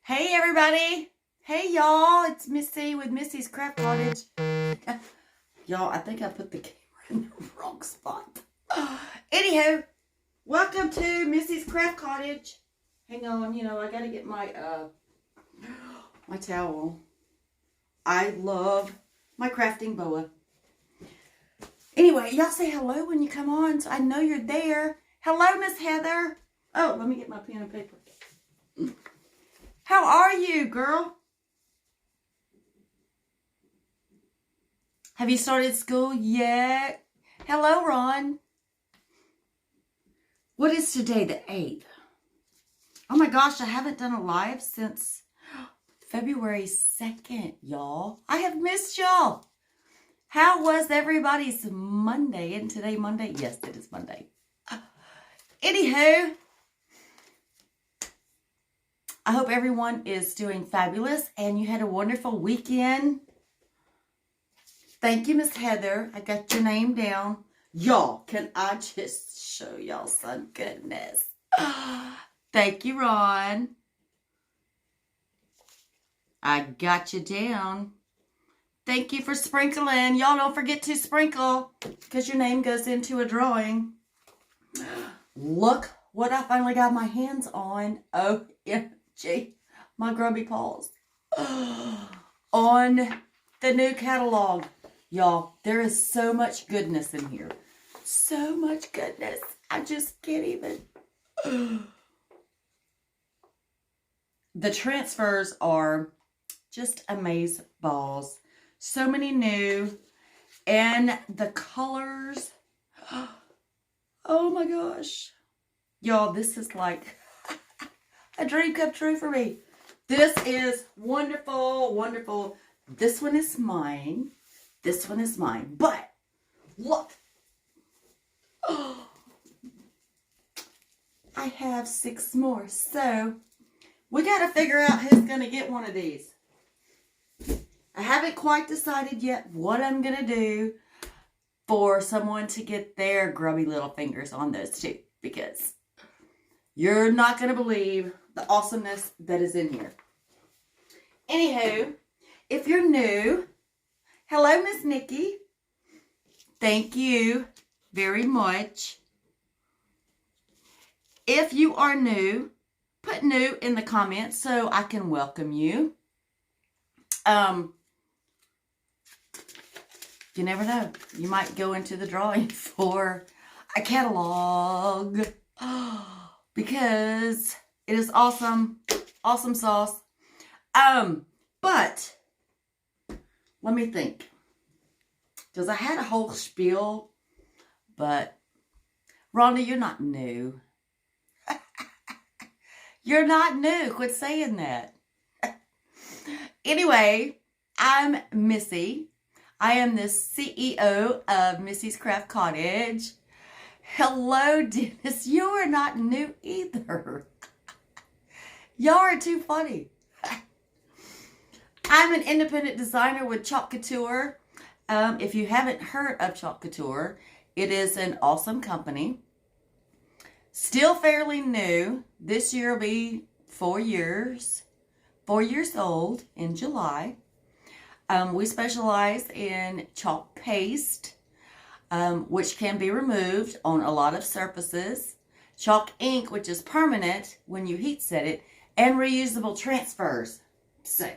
Hey everybody! Hey y'all! It's Missy with Missy's Craft Cottage. Y'all, I think I put the camera in the wrong spot. Anyhow, welcome to Missy's Craft Cottage. Hang on, I gotta get my my towel. I love my crafting boa. Anyway, y'all say hello when you come on so I know you're there. Hello, Miss Heather. Oh, let me get my pen and paper. How are you, girl? Have you started school yet? Hello, Ron. What is today, the 8th? Oh my gosh, I haven't done a live since February 2nd, y'all. I have missed y'all. How was everybody's Monday? Isn't today Monday? Yes, it is Monday. Anywho, I hope everyone is doing fabulous and you had a wonderful weekend. Thank you, Miss Heather. I got your name down. Y'all, can I just show y'all some goodness? Thank you, Ron. I got you down. Thank you for sprinkling. Y'all don't forget to sprinkle because your name goes into a drawing. Look what I finally got my hands on. OMG, my grubby paws. On the new catalog. Y'all, there is so much goodness in here. So much goodness. I just can't even. The transfers are just amaze balls. So many new. And the colors. Oh my gosh. Y'all, this is like a dream come true for me. This is wonderful, wonderful. This one is mine. This one is mine. But look. Oh, I have 6 more. So we got to figure out who's going to get one of these. I haven't quite decided yet what I'm going to do for someone to get their grubby little fingers on those too. Because you're not going to believe the awesomeness that is in here. Anywho, if you're new, hello, Miss Nikki. Thank you very much. If you are new, put new in the comments so I can welcome you. You never know. You might go into the drawing for a catalog. Because it is awesome. Awesome sauce. But let me think. Because I had a whole spiel. But Rhonda, you're not new. You're not new. Quit saying that. Anyway, I'm Missy. I am the CEO of Missy's Craft Cottage. Hello, Dennis. You are not new either. Y'all are too funny. I'm an independent designer with Chalk Couture. If you haven't heard of Chalk Couture, it is an awesome company. Still fairly new. This year will be 4 years. 4 years old in July. We specialize in chalk paste, which can be removed on a lot of surfaces. Chalk ink, which is permanent when you heat set it. And reusable transfers. So,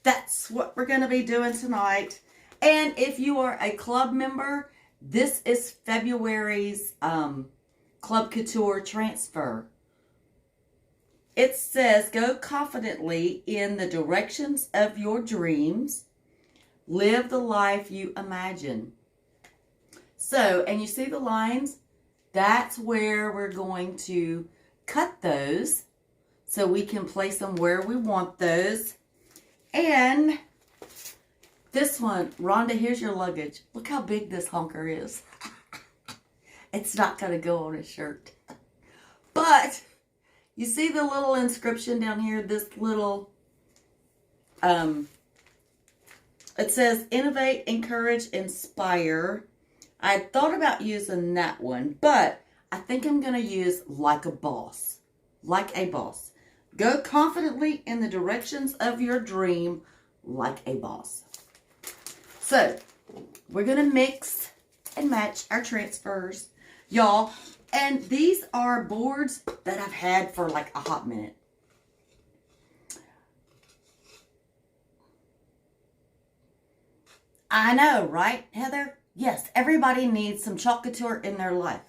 that's what we're going to be doing tonight. And if you are a club member, this is February's Club Couture transfer. It says, go confidently in the directions of your dreams. Live the life you imagine. So, and you see the lines? That's where we're going to cut those so we can place them where we want those. And this one, Rhonda, here's your luggage. Look how big this honker is. It's not going to go on a shirt. But you see the little inscription down here, this little, it says innovate, encourage, inspire. I thought about using that one, but I think I'm going to use like a boss. Like a boss. Go confidently in the directions of your dream like a boss. So, we're going to mix and match our transfers, y'all. And these are boards that I've had for like a hot minute. I know, right, Heather? Yes, everybody needs some chalk couture in their life.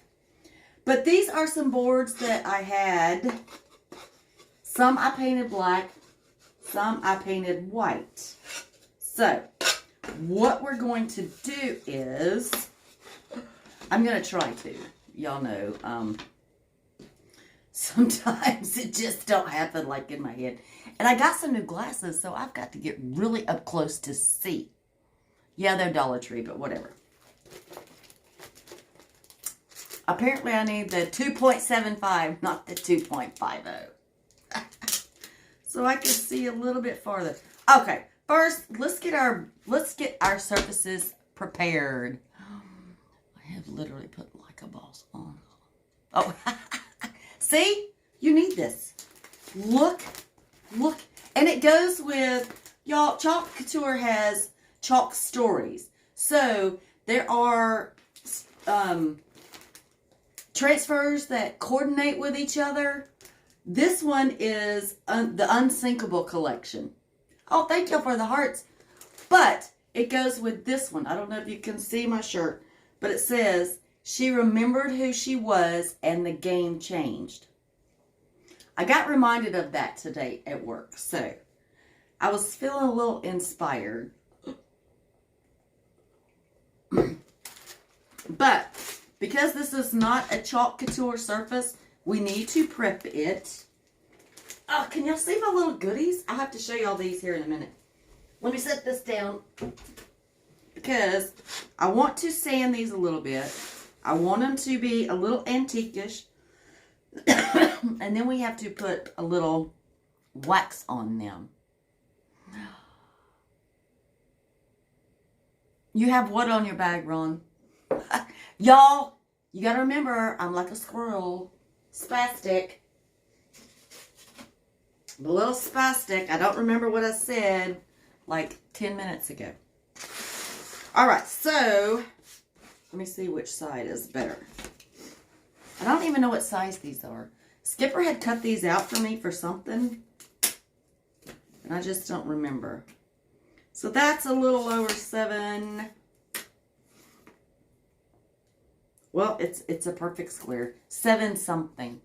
But these are some boards that I had. Some I painted black, some I painted white. So, what we're going to do is, I'm going to try to. Y'all know, sometimes it just don't happen like in my head. And I got some new glasses, so I've got to get really up close to see. Yeah, they're Dollar Tree, but whatever. Apparently, I need the 2.75, not the 2.50. So I can see a little bit farther. Okay, first, let's get our surfaces prepared. I have literally put like a boss on. Oh, see? You need this. Look. And it goes with, y'all, Chalk Couture has chalk stories. So there are transfers that coordinate with each other. This one is the Unsinkable collection. Oh, thank you for the hearts. But it goes with this one. I don't know if you can see my shirt, but it says, she remembered who she was and the game changed. I got reminded of that today at work. So I was feeling a little inspired. But because this is not a Chalk Couture surface, we need to prep it. Oh, can y'all see my little goodies? I'll have to show y'all these here in a minute. Let me set this down because I want to sand these a little bit. I want them to be a little antique-ish. And then we have to put a little wax on them. You have what on your bag, Ron? Y'all, you got to remember, I'm like a squirrel. Spastic. A little spastic. I don't remember what I said like 10 minutes ago. Alright, so let me see which side is better. I don't even know what size these are. Skipper had cut these out for me for something, and I just don't remember. So that's a little over 7. Well, it's a perfect square. 7 something.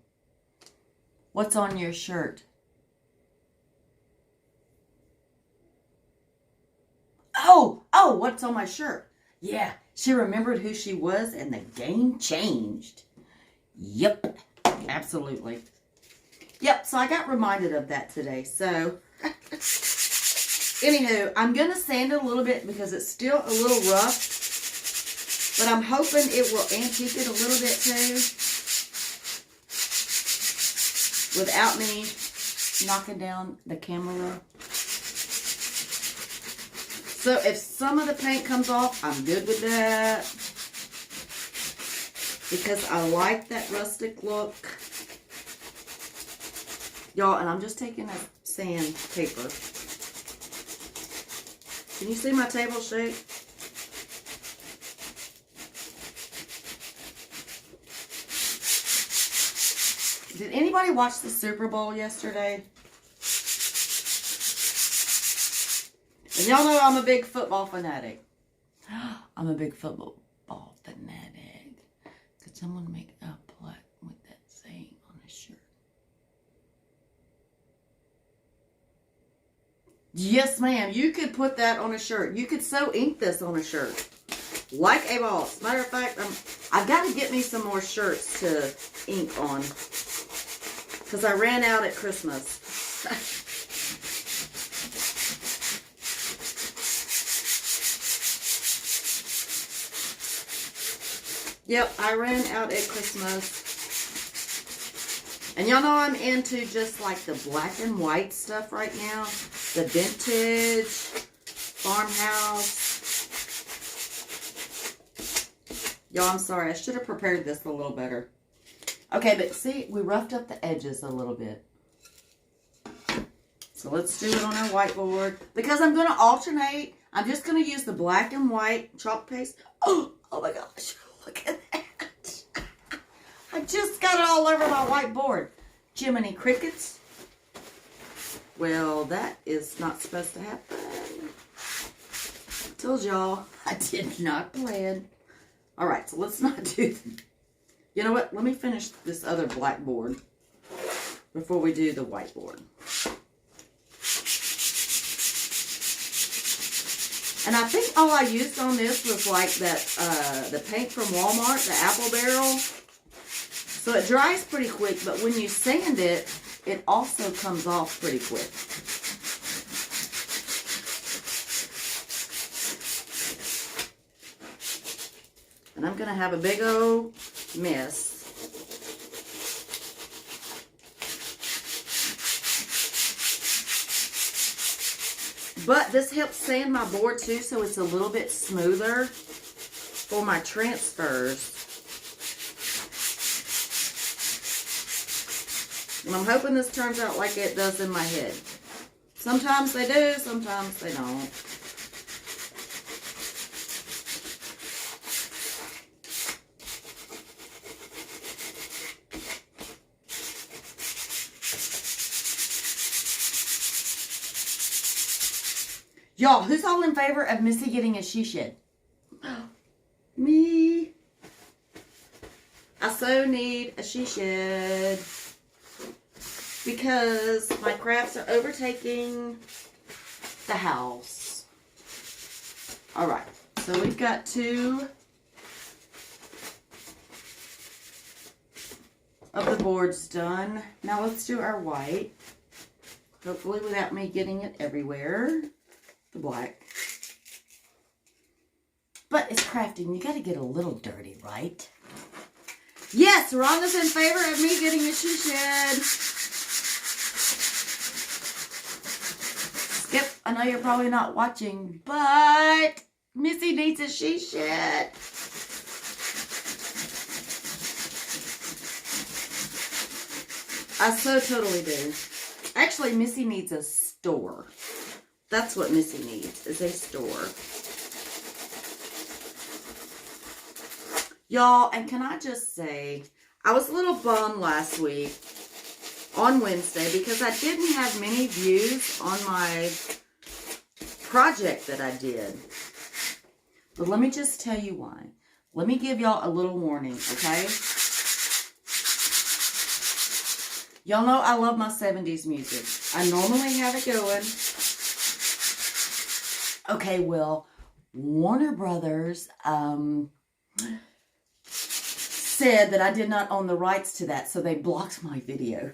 What's on your shirt? Oh, what's on my shirt? Yeah, she remembered who she was and the game changed. Yep, absolutely. Yep, so I got reminded of that today. So, anywho, I'm going to sand it a little bit because it's still a little rough. But I'm hoping it will antique it a little bit too. Without me knocking down the camera. So if some of the paint comes off, I'm good with that. Because I like that rustic look. Y'all, and I'm just taking a sandpaper. Can you see my table shape? Did anybody watch the Super Bowl yesterday? And y'all know I'm a big football fanatic. I'm a big football fanatic. Could someone make a plaque with that saying on a shirt? Yes, ma'am. You could put that on a shirt. You could so ink this on a shirt. Like a boss. Matter of fact, I've got to get me some more shirts to ink on. Because I ran out at Christmas. Yep, I ran out at Christmas. And y'all know I'm into just like the black and white stuff right now. The vintage, farmhouse. Y'all, I'm sorry. I should have prepared this a little better. Okay, but see, we roughed up the edges a little bit. So let's do it on our whiteboard. Because I'm going to alternate, I'm just going to use the black and white chalk paste. Oh my gosh. Look at that. I just got it all over my whiteboard. Jiminy Crickets. Well, that is not supposed to happen. I told y'all I did not plan. All right, so let's not do that. You know what? Let me finish this other blackboard before we do the whiteboard. And I think all I used on this was like that, the paint from Walmart, the apple barrel. So it dries pretty quick, but when you sand it, it also comes off pretty quick. And I'm going to have a big old mess. But this helps sand my board too, so it's a little bit smoother for my transfers. And I'm hoping this turns out like it does in my head. Sometimes they do, sometimes they don't. Y'all, who's all in favor of Missy getting a she shed? Me. I so need a she shed because my crafts are overtaking the house. All right, so we've got 2 of the boards done. Now let's do our white. Hopefully without me getting it everywhere. The black. But it's crafting. You got to get a little dirty, right? Yes, Rhonda's in favor of me getting a she shed. Skip, I know you're probably not watching, but Missy needs a she shed. I so totally do. Actually, Missy needs a store. That's what Missy needs, is a store. Y'all, and can I just say, I was a little bummed last week on Wednesday because I didn't have many views on my project that I did. But let me just tell you why. Let me give y'all a little warning, okay? Y'all know I love my 70s music. I normally have it going. Okay, well, Warner Brothers said that I did not own the rights to that, so they blocked my video.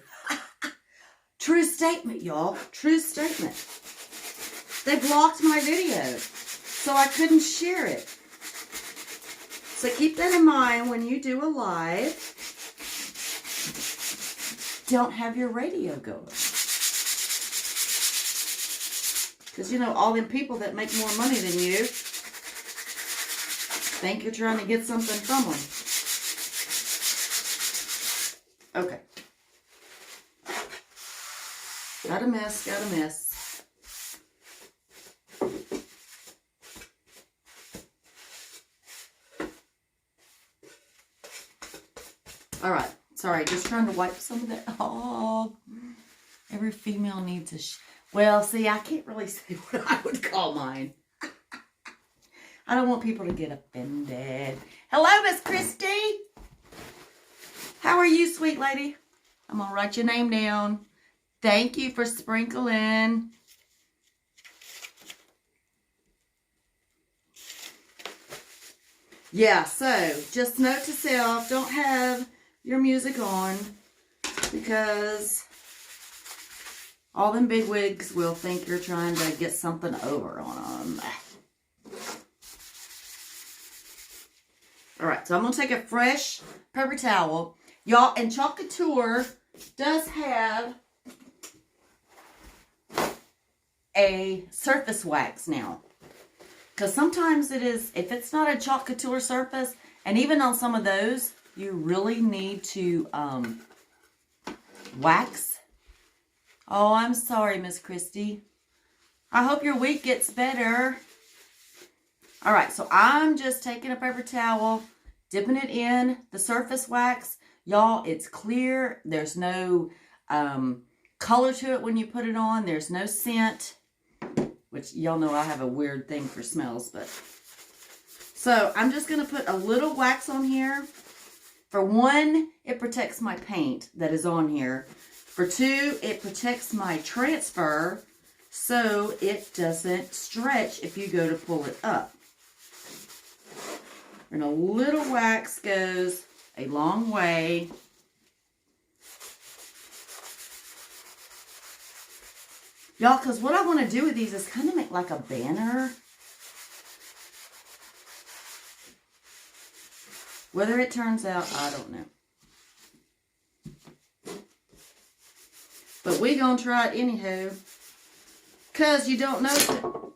True statement, y'all. True statement. They blocked my video, so I couldn't share it. So keep that in mind when you do a live. Don't have your radio going. Because, you know, all them people that make more money than you think you're trying to get something from them. Okay. Got a mess, got a mess. All right. Sorry, just trying to wipe some of that. Oh, every female needs a... Well, see, I can't really say what I would call mine. I don't want people to get offended. Hello, Miss Christy. How are you, sweet lady? I'm going to write your name down. Thank you for sprinkling. Yeah, so just note to self, don't have your music on because all them bigwigs will think you're trying to get something over on them. All right, so I'm going to take a fresh paper towel. Y'all, and Chalk Couture does have a surface wax now. Because sometimes it is, if it's not a Chalk Couture surface, and even on some of those, you really need to wax Oh, I'm sorry, Miss Christy. I hope your week gets better. All right, so I'm just taking a paper towel, dipping it in the surface wax. Y'all, it's clear. There's no color to it when you put it on. There's no scent, which y'all know I have a weird thing for smells, but. So I'm just going to put a little wax on here. For one, it protects my paint that is on here. For two, it protects my transfer so it doesn't stretch if you go to pull it up. And a little wax goes a long way. Y'all, because what I want to do with these is kind of make like a banner. Whether it turns out, I don't know. But we gonna try it anyhow. Because you don't know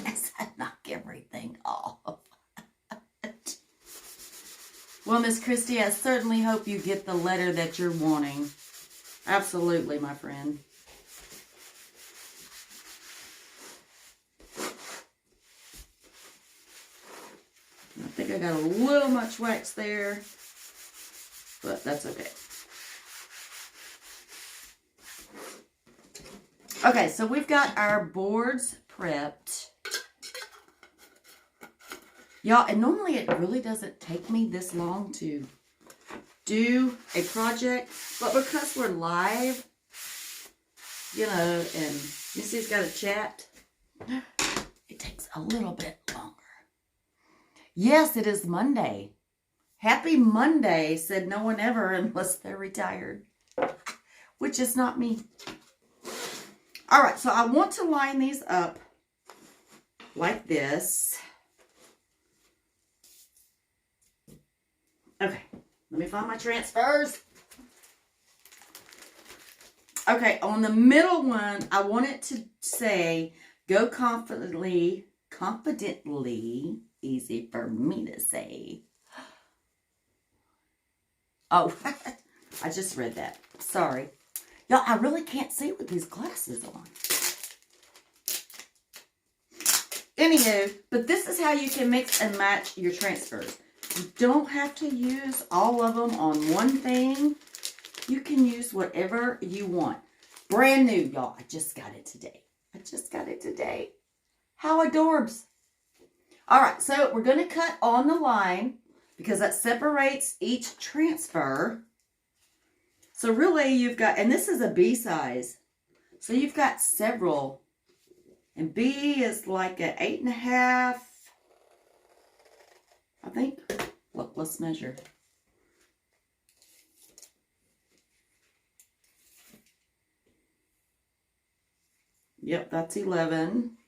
as I knock everything off. Well, Miss Christy, I certainly hope you get the letter that you're wanting. Absolutely, my friend. I think I got a little much wax there, but that's okay. Okay, so we've got our boards prepped. Y'all, and normally it really doesn't take me this long to do a project, but because we're live, you know, and Missy's got a chat, it takes a little bit longer. Yes, it is Monday. Happy Monday, said no one ever unless they're retired, which is not me. All right, so I want to line these up like this. Okay, let me find my transfers. Okay, on the middle one, I want it to say, go confidently, easy for me to say. Oh, I just read that. Sorry. Y'all, I really can't see with these glasses on. Anywho, but this is how you can mix and match your transfers. You don't have to use all of them on one thing. You can use whatever you want. Brand new, y'all. I just got it today. How adorbs. All right, so we're going to cut on the line because that separates each transfer. So really you've got, and this is a B size. So you've got several. And B is like an 8.5. I think. Look, let's measure. Yep, that's 11.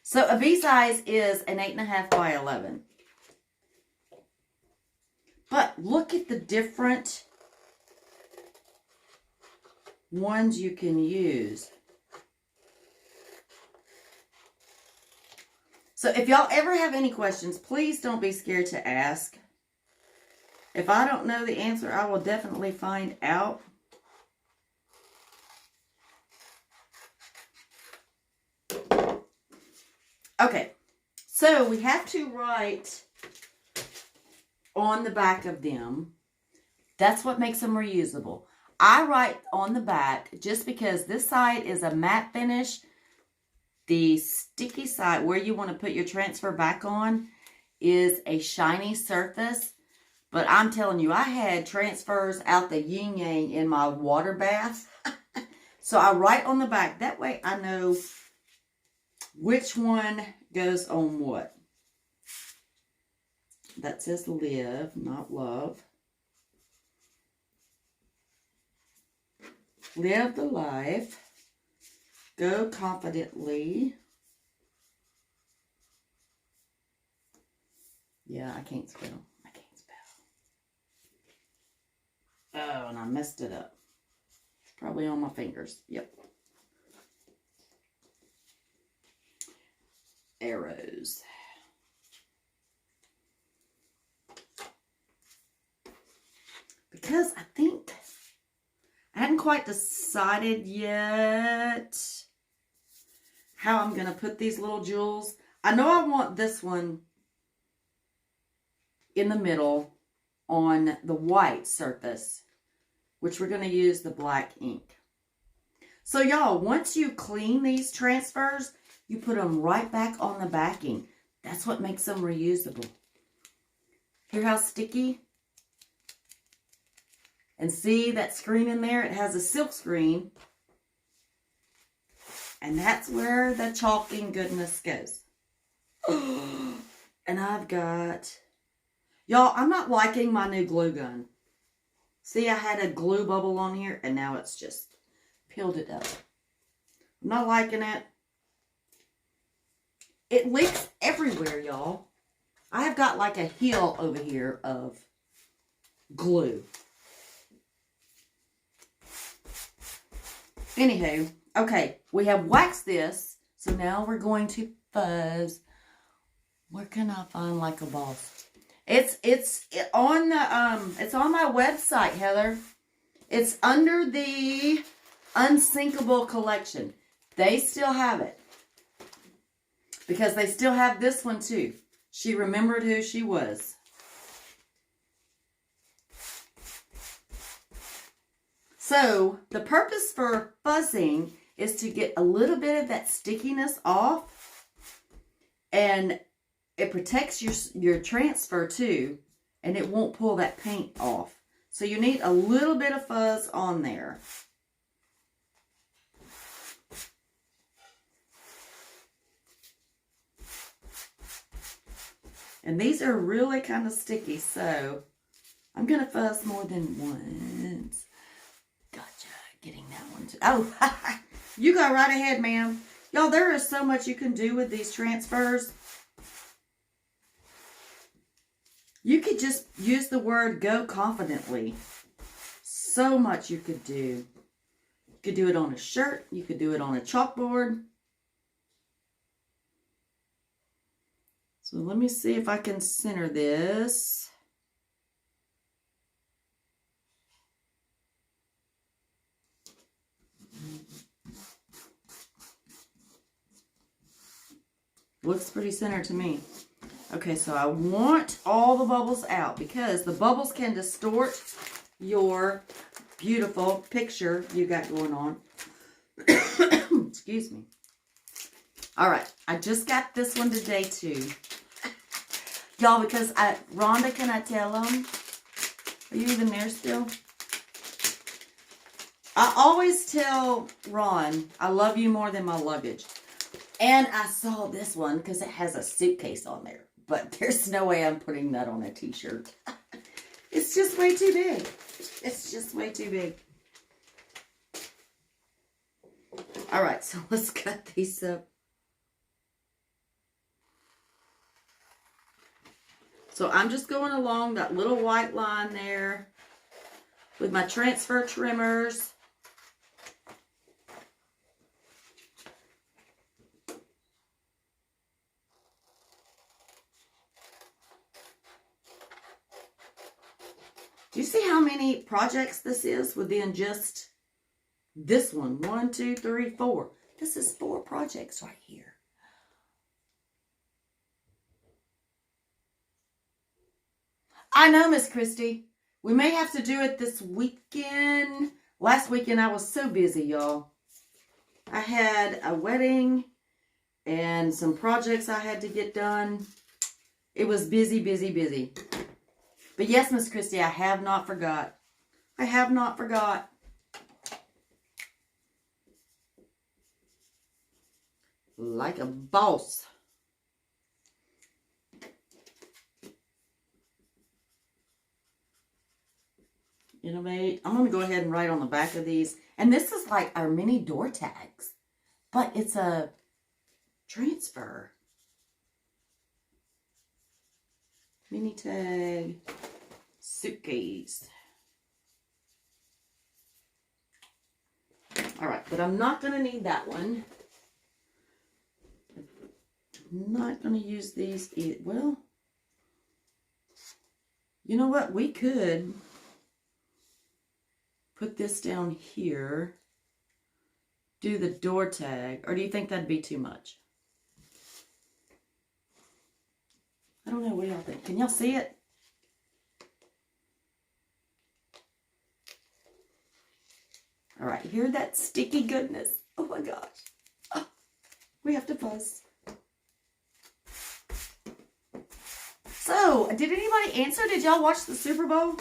So a B size is an 8.5 by 11. But look at the different ones you can use. So if y'all ever have any questions, please don't be scared to ask. If I don't know the answer, I will definitely find out. Okay, so we have to write on the back of them. That's what makes them reusable. I write on the back just because this side is a matte finish. The sticky side where you want to put your transfer back on is a shiny surface. But I'm telling you, I had transfers out the yin yang in my water bath. So I write on the back. That way I know which one goes on what. That says live, not love. Live the life. Go confidently. Yeah, I can't spell. Oh, and I messed it up. It's probably on my fingers. Yep. Arrows. Because I think quite decided yet how I'm going to put these little jewels. I know I want this one in the middle on the white surface, which we're going to use the black ink. So y'all, once you clean these transfers, you put them right back on the backing. That's what makes them reusable. Hear how sticky? And see that screen in there? It has a silk screen. And that's where the chalking goodness goes. And I've got... Y'all, I'm not liking my new glue gun. See, I had a glue bubble on here, and now it's just peeled it up. I'm not liking it. It leaks everywhere, y'all. I have got like a hill over here of glue. Anywho, okay, we have waxed this, so now we're going to fuzz. Where can I find like a boss? It's on my website, Heather. It's under the Unsinkable collection. They still have it. Because they still have this one too. She remembered who she was. So, the purpose for fuzzing is to get a little bit of that stickiness off. And it protects your transfer too. And it won't pull that paint off. So, you need a little bit of fuzz on there. And these are really kind of sticky, so I'm going to fuzz more than once. Gotcha. Getting that one too. Oh, you go right ahead, ma'am. Y'all, there is so much you can do with these transfers. You could just use the word go confidently. So much you could do. You could do it on a shirt. You could do it on a chalkboard. So let me see if I can center this. Looks pretty centered to me. Okay, so I want all the bubbles out because the bubbles can distort your beautiful picture you got going on. Excuse me. All right, I just got this one today too. Y'all, because Rhonda, can I tell them? Are you even there still? I always tell Ron, I love you more than my luggage. And I saw this one because it has a suitcase on there. But there's no way I'm putting that on a t-shirt. It's just way too big. It's just way too big. All right, so let's cut these up. So I'm just going along that little white line there with my transfer trimmers. Do you see how many projects this is within just this one? 1, 2, 3, 4. This is 4 projects right here. I know, Miss Christy. We may have to do it this weekend. Last weekend I was so busy, y'all. I had a wedding and some projects I had to get done. It was busy, busy, busy. But yes, Miss Christy, I have not forgot. I have not forgot. Like a boss. Innovate. I'm going to go ahead and write on the back of these. And this is like our mini door tags. But it's a transfer. Mini tag. Suitcase. Alright, but I'm not going to need that one. I'm not going to use these either. Well, you know what? We could put this down here, do the door tag, or do you think that'd be too much? I don't know. What do y'all think? Can y'all see it? All right, hear that sticky goodness. Oh my gosh. Oh, we have to fuss. So, did anybody answer? Did y'all watch the Super Bowl?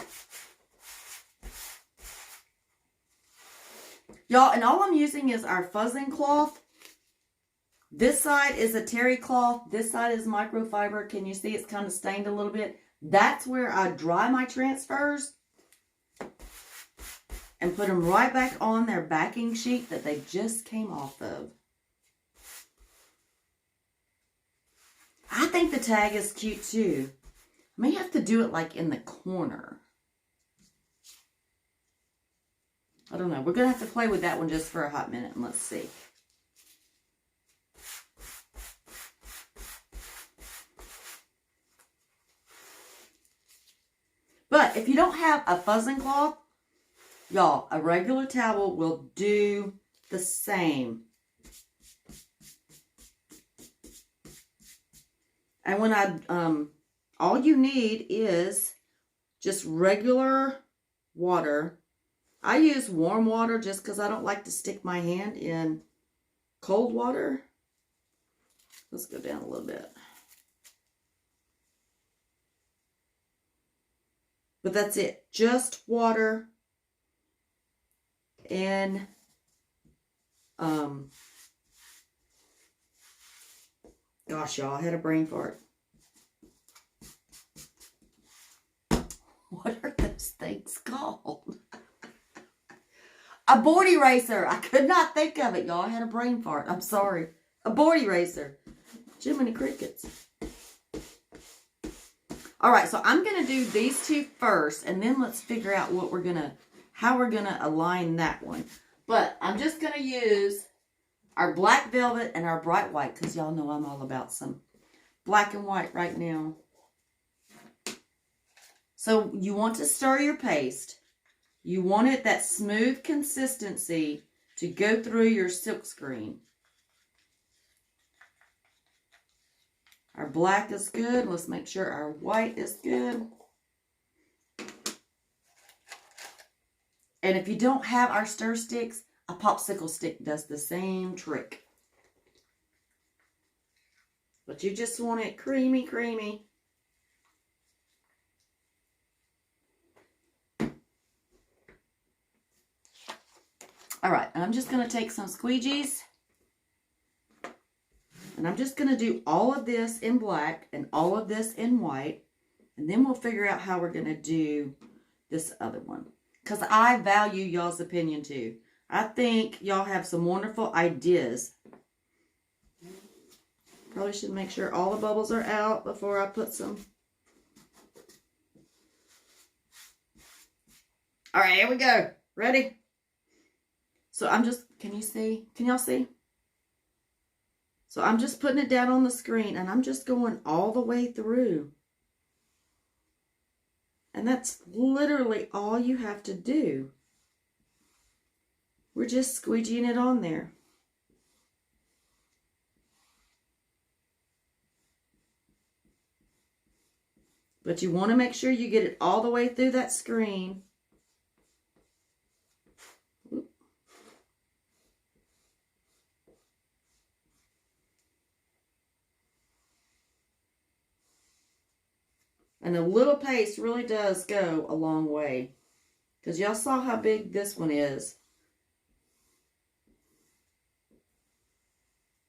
Y'all, and all I'm using is our fuzzing cloth. This side is a terry cloth. This side is microfiber. Can you see it's kind of stained a little bit? That's where I dry my transfers and put them right back on their backing sheet that they just came off of. I think the tag is cute too. I may have to do it like in the corner. I don't know. We're going to have to play with that one just for a hot minute and let's see. But if you don't have a fuzzing cloth, y'all, a regular towel will do the same. And when all you need is just regular water. I use warm water just because I don't like to stick my hand in cold water. Let's go down a little bit. But that's it. Just water and gosh, y'all, I had a brain fart. What are those things called? A board eraser. I could not think of it, y'all. I had a brain fart. I'm sorry. A board eraser. Jiminy Crickets. All right, so I'm going to do these two first, and then let's figure out what how we're going to align that one. But I'm just going to use our black velvet and our bright white, because y'all know I'm all about some black and white right now. So you want to stir your paste. You want it that smooth consistency to go through your silk screen. Our black is good. Let's make sure our white is good. And if you don't have our stir sticks, a popsicle stick does the same trick. But you just want it creamy, creamy. All right, and I'm just going to take some squeegees. And I'm just going to do all of this in black and all of this in white. And then we'll figure out how we're going to do this other one. Because I value y'all's opinion too. I think y'all have some wonderful ideas. Probably should make sure all the bubbles are out before I put some. All right, here we go. Ready? So I'm just, can you see? Can y'all see? So I'm just putting it down on the screen and I'm just going all the way through. And that's literally all you have to do. We're just squeegeeing it on there. But you want to make sure you get it all the way through that screen. And a little paste really does go a long way. Because y'all saw how big this one is.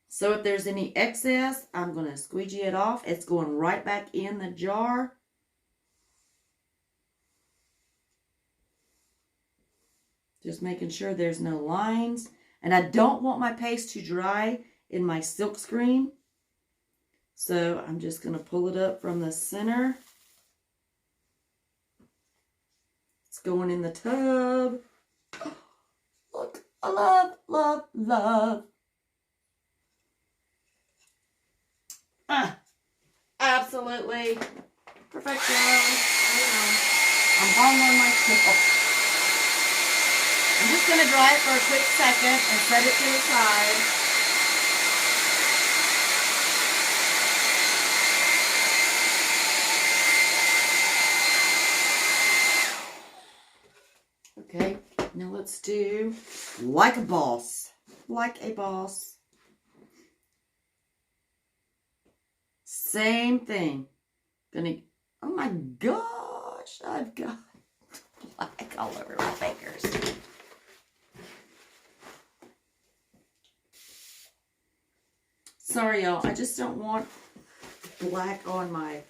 So if there's any excess, I'm going to squeegee it off. It's going right back in the jar. Just making sure there's no lines. And I don't want my paste to dry in my silk screen. So I'm just going to pull it up from the center. It's going in the tub. Look, I love, love, love. Absolutely perfection. I'm home on myself. I'm just going to dry it for a quick second and set it to the side. Okay, now let's do like a boss. Like a boss. Same thing. Oh my gosh, I've got black all over my fingers. Sorry, y'all. I just don't want black on my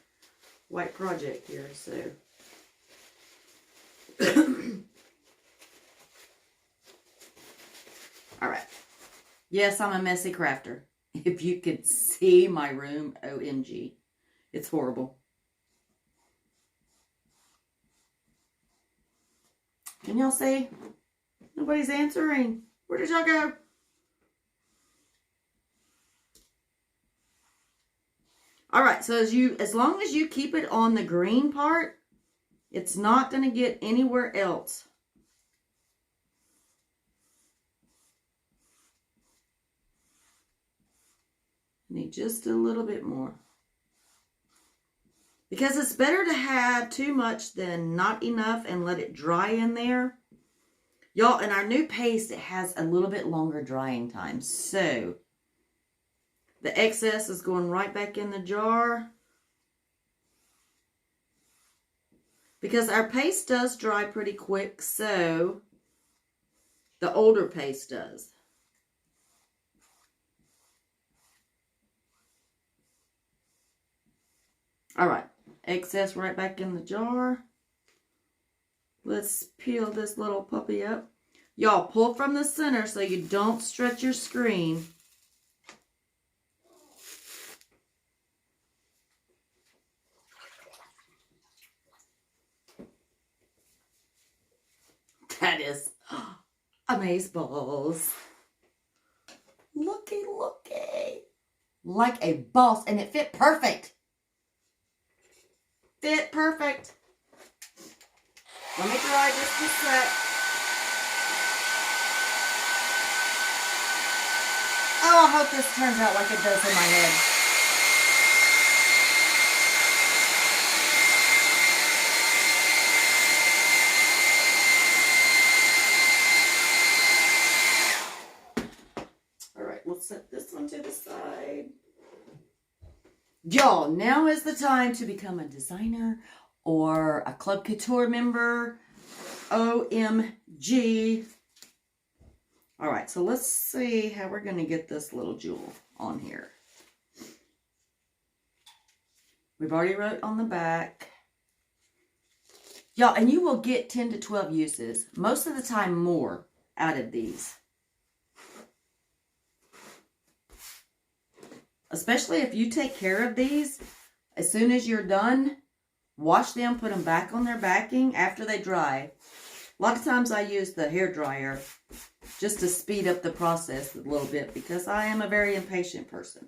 white project here, so. All right. Yes, I'm a messy crafter. If you could see my room, OMG. It's horrible. Can y'all see? Nobody's answering. Where did y'all go? All right, so as long as you keep it on the green part, it's not going to get anywhere else. Need just a little bit more. Because it's better to have too much than not enough and let it dry in there. Y'all, in our new paste, it has a little bit longer drying time. So, the excess is going right back in the jar. Because our paste does dry pretty quick, so the older paste does. All right, excess right back in the jar. Let's peel this little puppy up. Y'all, pull from the center so you don't stretch your screen. That is amazeballs. Looky, looky. Like a boss, and it fit perfect. Fit perfect. Let me dry just a sec. Oh, I hope this turns out like it does in my head. All right, we'll set this one to the side. Y'all, now is the time to become a designer or a Club Couture member. OMG. All right, so let's see how we're going to get this little jewel on here. We've already wrote on the back. Y'all, and you will get 10 to 12 uses, most of the time more, out of these. Especially if you take care of these, as soon as you're done, wash them, put them back on their backing after they dry. A lot of times I use the hair dryer just to speed up the process a little bit because I am a very impatient person.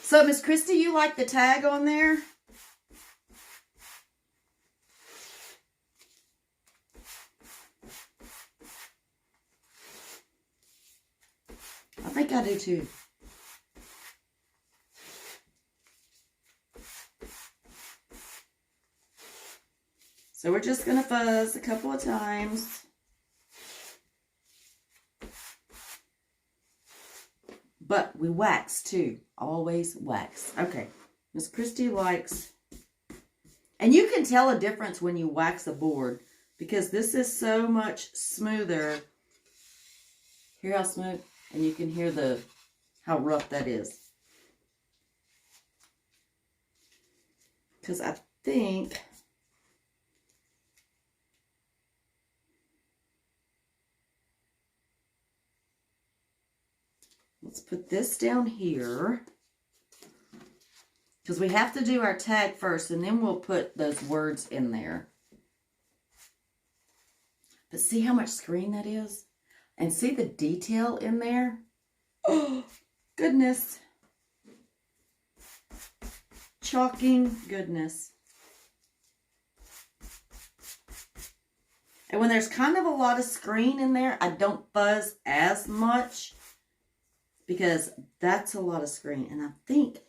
So, Miss Christy, you like the tag on there? I think I do too. So we're just going to fuzz a couple of times. But we wax too. Always wax. Okay. Miss Christy likes... And you can tell a difference when you wax a board. Because this is so much smoother. Hear how smooth? And you can hear how rough that is. Because I think... Let's put this down here. Because we have to do our tag first, and then we'll put those words in there. But see how much screen that is? And see the detail in there? Oh, goodness. Chalking goodness. And when there's kind of a lot of screen in there, I don't fuzz as much because that's a lot of screen. And I think,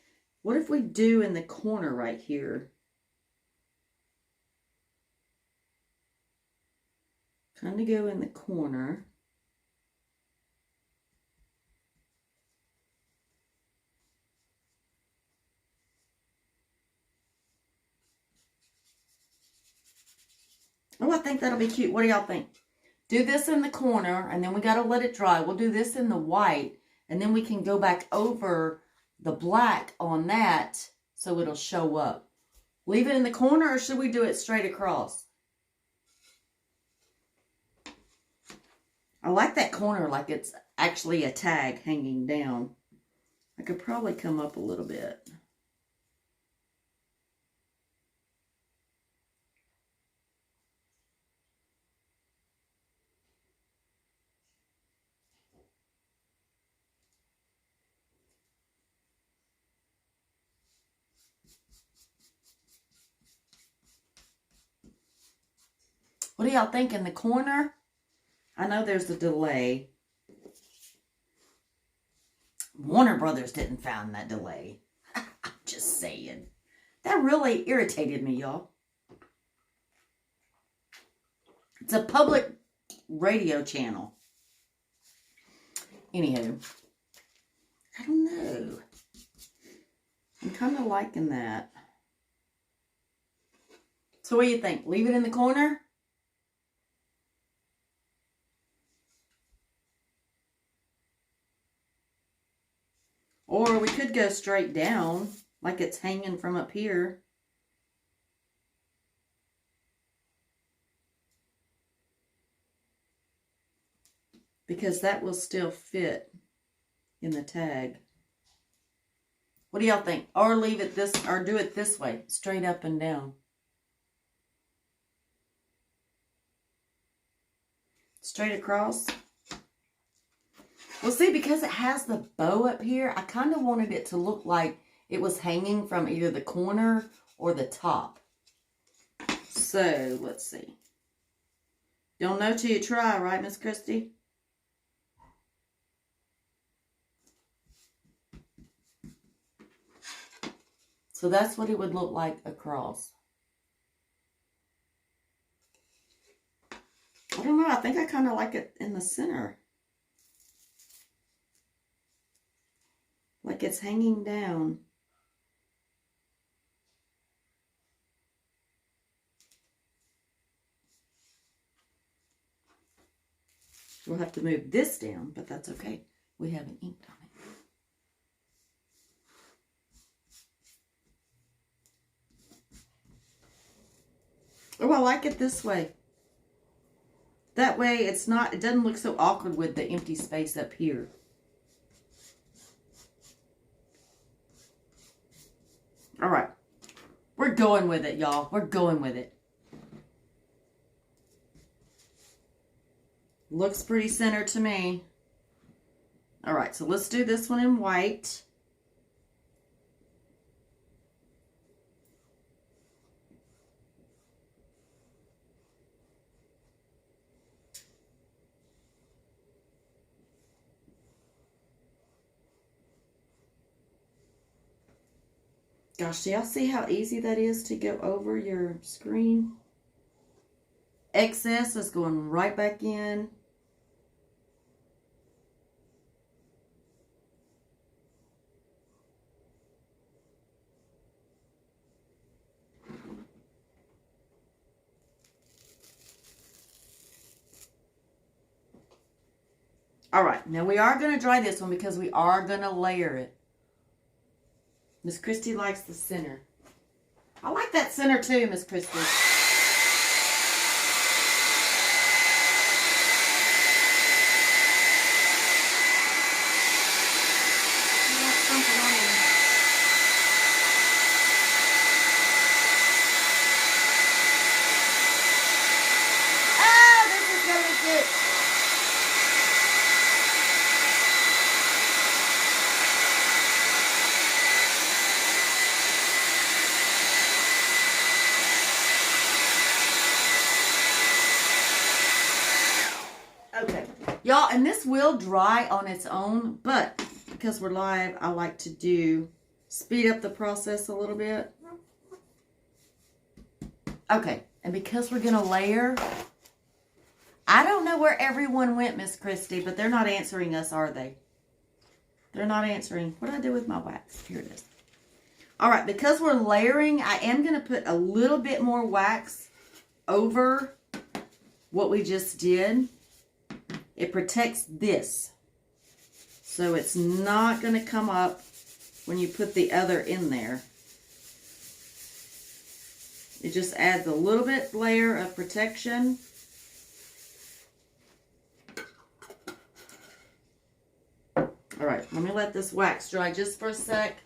what if we do in the corner right here? Kind of go in the corner. Oh, I think that'll be cute. What do y'all think? Do this in the corner, and then we got to let it dry. We'll do this in the white, and then we can go back over the black on that so it'll show up. Leave it in the corner, or should we do it straight across? I like that corner like it's actually a tag hanging down. I could probably come up a little bit. What do y'all think in the corner? I know there's a delay. Warner Brothers didn't find that delay. I'm just saying. That really irritated me, y'all. It's a public radio channel. Anywho, I don't know. I'm kind of liking that. So what do you think? Leave it in the corner? Or we could go straight down, like it's hanging from up here. Because that will still fit in the tag. What do y'all think? Or leave it this, or do it this way, straight up and down. Straight across. Well, see, because it has the bow up here, I kind of wanted it to look like it was hanging from either the corner or the top. So, let's see. Don't know till you try, right, Miss Christy? So that's what it would look like across. I don't know. I think I kind of like it in the center. Like it's hanging down. We'll have to move this down, but that's okay. We haven't inked on it. Oh, I like it this way. That way it's not, it doesn't look so awkward with the empty space up here. All right. We're going with it, y'all. We're going with it. Looks pretty centered to me. All right, so let's do this one in white. Gosh, do y'all see how easy that is to go over your screen? Excess is going right back in. All right, now we are going to dry this one because we are going to layer it. Miss Christy likes the center. I like that center too, Miss Christy. Ah, this is going to be good. Y'all, and this will dry on its own, but because we're live, I like to speed up the process a little bit. Okay, and because we're going to layer, I don't know where everyone went, Miss Christy, but they're not answering us, are they? They're not answering. What did I do with my wax? Here it is. All right, because we're layering, I am going to put a little bit more wax over what we just did. It protects this, so it's not going to come up when you put the other in there. It just adds a little bit layer of protection. All right, let me let this wax dry just for a sec.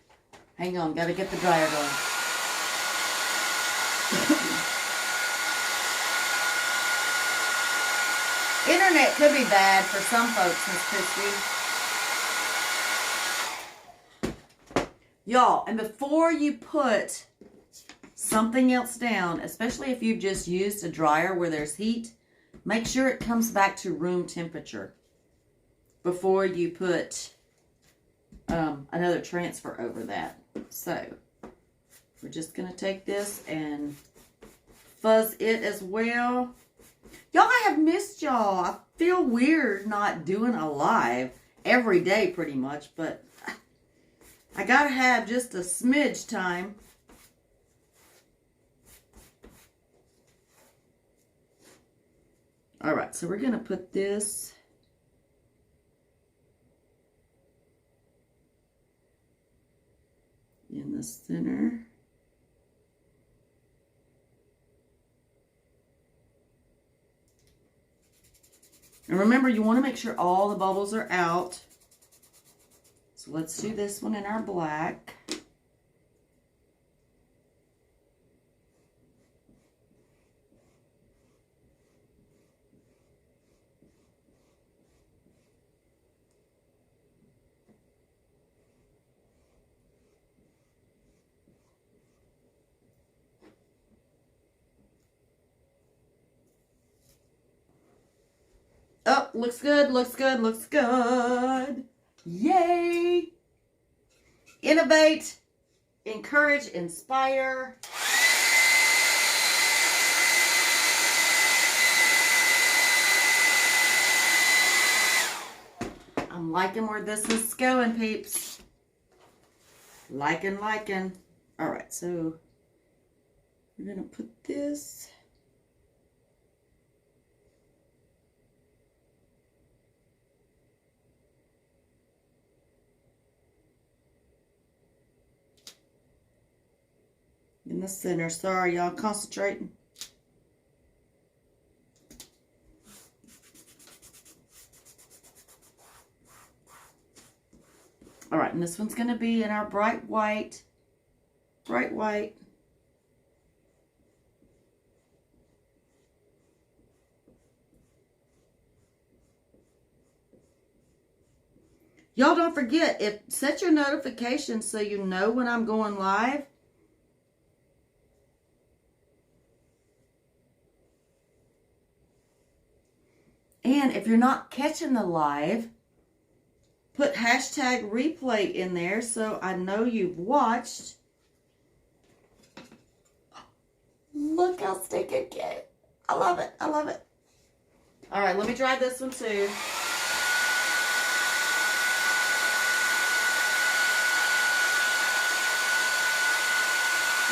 Hang on, got to get the dryer going. Internet could be bad for some folks, Miss Christy. Y'all, and before you put something else down, especially if you've just used a dryer where there's heat, make sure it comes back to room temperature before you put another transfer over that. So we're just going to take this and fuzz it as well. Y'all, I have missed y'all. I feel weird not doing a live every day pretty much, but I got to have just a smidge time. All right, so we're going to put this in the center. And remember, you want to make sure all the bubbles are out. So let's do this one in our black. Oh, looks good, looks good, looks good. Yay! Innovate, encourage, inspire. I'm liking where this is going, peeps. Liking. All right, so we're going to put this. In the center. Sorry, y'all, concentrating. All right, and this one's going to be in our bright white. Bright white. Y'all don't forget, set your notifications so you know when I'm going live. And if you're not catching the live, put hashtag replay in there so I know you've watched. Look how stinking cute. I love it. I love it. All right, let me try this one too.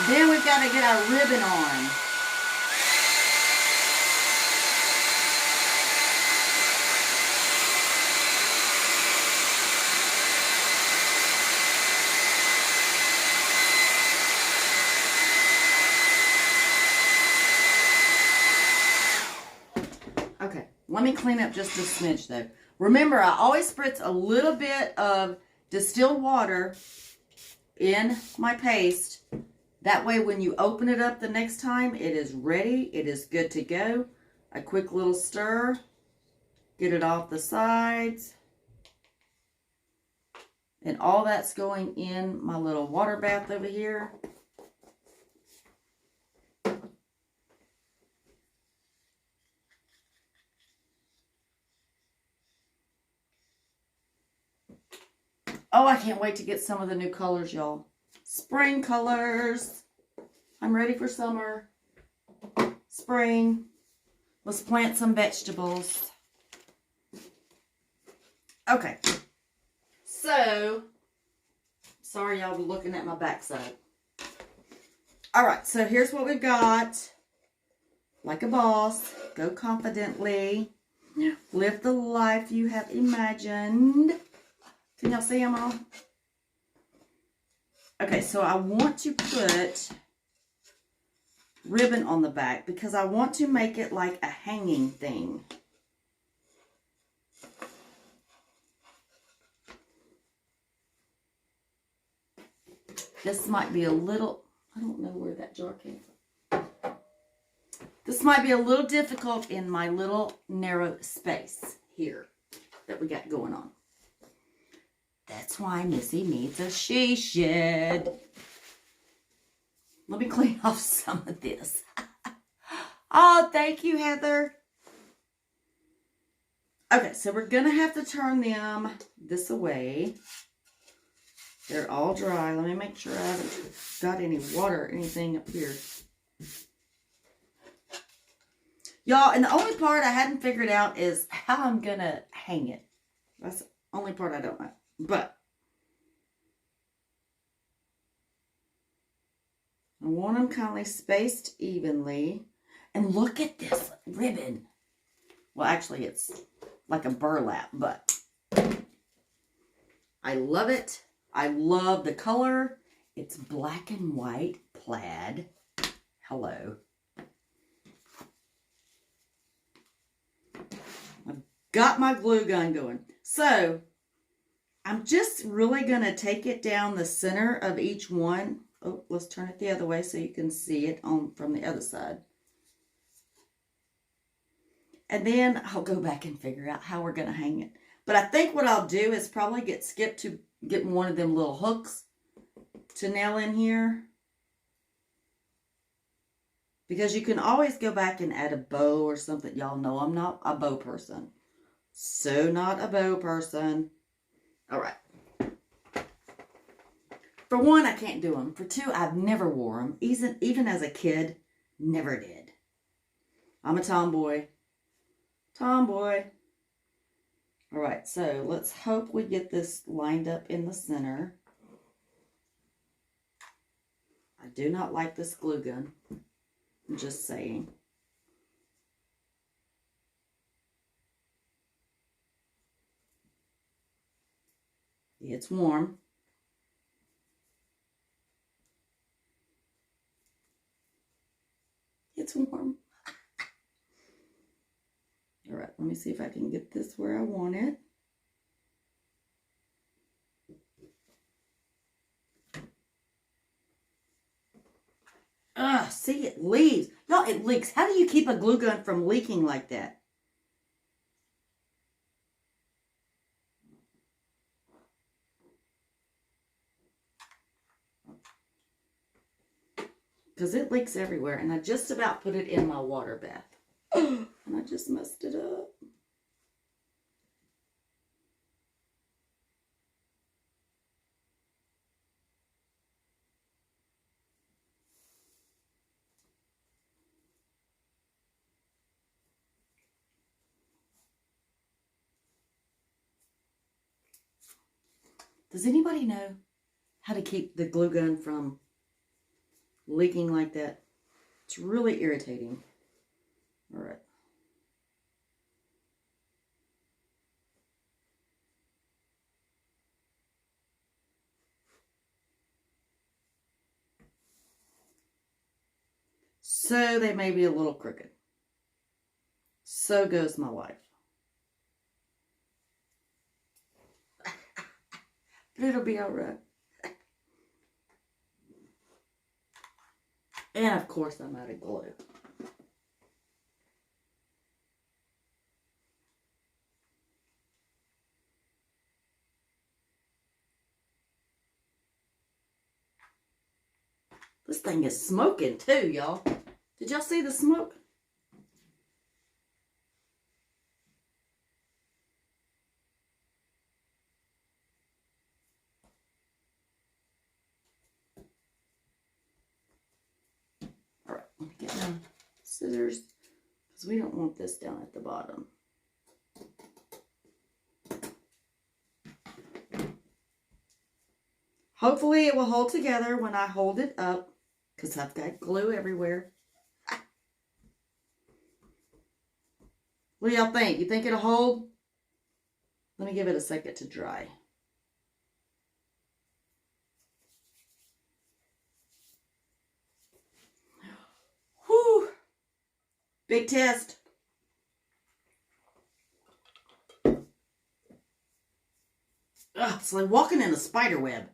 Then we've got to get our ribbon on. Okay, let me clean up just a smidge though. Remember, I always spritz a little bit of distilled water in my paste. That way when you open it up the next time, it is ready. It is good to go. A quick little stir. Get it off the sides. And all that's going in my little water bath over here. Oh, I can't wait to get some of the new colors, y'all. Spring colors. I'm ready for summer. Spring. Let's plant some vegetables. Okay. So, sorry y'all be looking at my backside. Alright, so here's what we've got. Like a boss. Go confidently. Live the life you have imagined. Can y'all see them all? Okay, so I want to put ribbon on the back because I want to make it like a hanging thing. This might be a little, I don't know where that jar came from. This might be a little difficult in my little narrow space here that we got going on. That's why Missy needs a she shed. Let me clean off some of this. Oh, thank you, Heather. Okay, so we're going to have to turn them this away. They're all dry. Let me make sure I haven't got any water or anything up here. Y'all, and the only part I hadn't figured out is how I'm going to hang it. That's the only part I don't know. But I want them kind of spaced evenly. And look at this ribbon. Well, actually, it's like a burlap, but I love it. I love the color. It's black and white plaid. Hello. I've got my glue gun going. So, I'm just really going to take it down the center of each one. Oh, let's turn it the other way so you can see it from the other side. And then I'll go back and figure out how we're going to hang it. But I think what I'll do is probably get Skip to get one of them little hooks to nail in here. Because you can always go back and add a bow or something. Y'all know I'm not a bow person. So not a bow person. All right. For one, I can't do them. For two, I've never wore them. Even as a kid, never did. I'm a tomboy. Tomboy. All right, so let's hope we get this lined up in the center. I do not like this glue gun. I'm just saying. It's warm. It's warm. All right, let me see if I can get this where I want it. See, it leaks. Y'all, it leaks. How do you keep a glue gun from leaking like that? Because it leaks everywhere, and I just about put it in my water bath. And I just messed it up. Does anybody know how to keep the glue gun from leaking like that? It's really irritating. All right. So they may be a little crooked. So goes my life. But it'll be all right. And of course I'm out of glue. This thing is smoking too, y'all. Did y'all see the smoke? scissors, because we don't want this down at the bottom. Hopefully it will hold together when I hold it up, because I've got glue everywhere. What do y'all think? You think it'll hold? Let me give it a second to dry. Whew. Big test. Ugh, it's like walking in a spider web.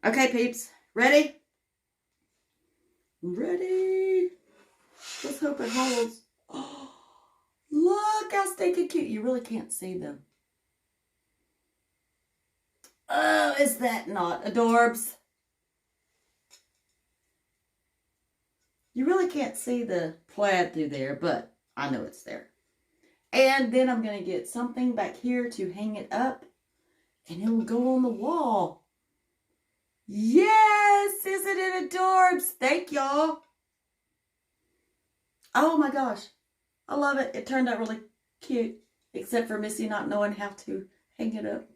Okay, peeps. Ready? Ready? Let's hope it holds. Oh, look how stinking cute. You really can't see them. Oh, is that not adorbs? You really can't see the plaid through there, but I know it's there. And then I'm going to get something back here to hang it up, and it will go on the wall. Yes! Isn't it adorbs? Thank y'all. Oh my gosh. I love it. It turned out really cute, except for Missy not knowing how to hang it up.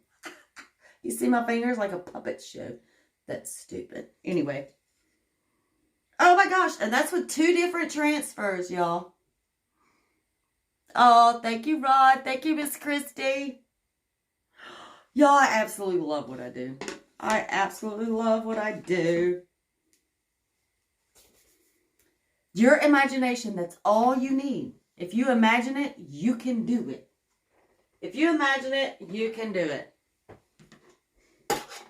You see my fingers like a puppet show. That's stupid. Anyway. Oh my gosh. And that's with 2 different transfers, y'all. Oh, thank you, Rod. Thank you, Miss Christy. Y'all, I absolutely love what I do. I absolutely love what I do. Your imagination, that's all you need. If you imagine it, you can do it. If you imagine it, you can do it.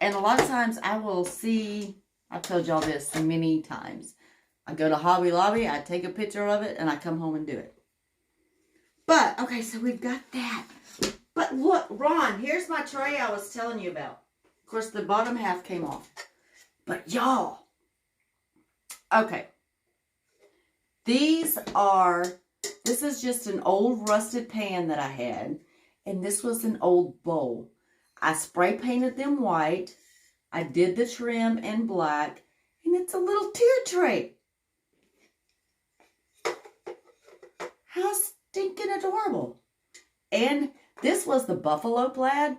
And a lot of times I will see, I've told y'all this many times. I go to Hobby Lobby, I take a picture of it, and I come home and do it. But, okay, so we've got that. But look, Ron, here's my tray I was telling you about. Of course, the bottom half came off. But y'all, okay. This is just an old rusted pan that I had. And this was an old bowl. I spray painted them white. I did the trim in black. And it's a little tear tray. How stinking adorable. And this was the buffalo plaid.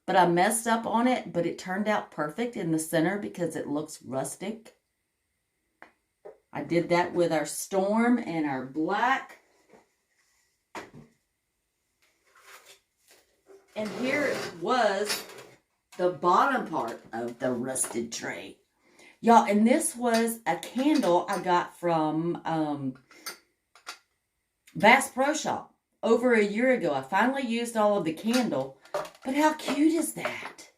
But I messed up on it. But it turned out perfect in the center because it looks rustic. I did that with our storm and our black. And here was the bottom part of the rusted tray. Y'all, and this was a candle I got from Bass Pro Shop over a year ago. I finally used all of the candle. But how cute is that?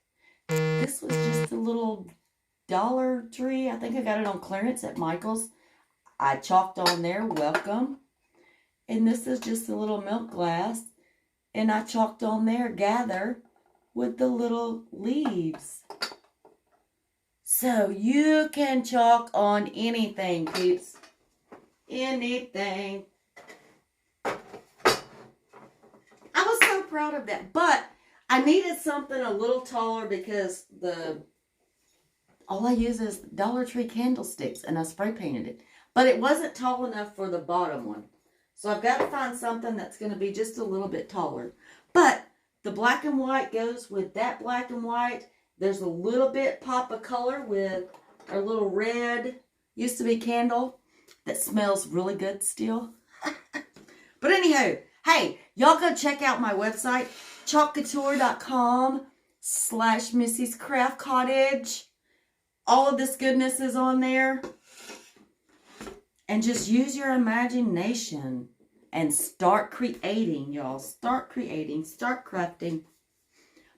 This was just a little Dollar Tree. I think I got it on clearance at Michael's. I chalked on there, welcome. And this is just a little milk glass. And I chalked on there, gather, with the little leaves. So you can chalk on anything, peeps. Anything. I was so proud of that. But I needed something a little taller because all I use is Dollar Tree candlesticks. And I spray painted it. But it wasn't tall enough for the bottom one. So I've got to find something that's going to be just a little bit taller. But the black and white goes with that black and white. There's a little bit pop of color with our little red, used to be candle, that smells really good still. But anyhow, hey, y'all go check out my website, chalkcouture.com/Missy's Craft Cottage. All of this goodness is on there. And just use your imagination and start creating, y'all. Start creating, start crafting.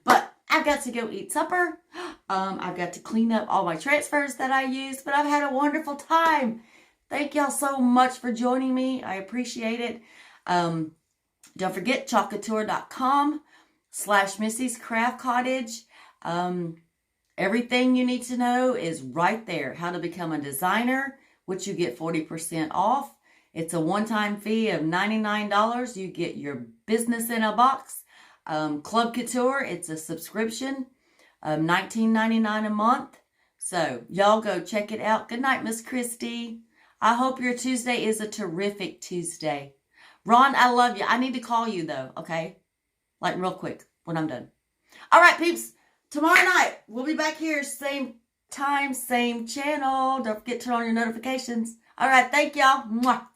But I've got to go eat supper. I've got to clean up all my transfers that I used. But I've had a wonderful time. Thank y'all so much for joining me. I appreciate it. Don't forget, chalkcouture.com/Missy's Craft Cottage. Everything you need to know is right there. How to become a designer, which you get 40% off. It's a one-time fee of $99. You get your business in a box. Club Couture, it's a subscription of $19.99 a month. So, y'all go check it out. Good night, Miss Christy. I hope your Tuesday is a terrific Tuesday. Ron, I love you. I need to call you, though, okay? Like, real quick when I'm done. All right, peeps. Tomorrow night, we'll be back here, same time, same channel. Don't forget to turn on your notifications. All right, thank y'all. Mwah.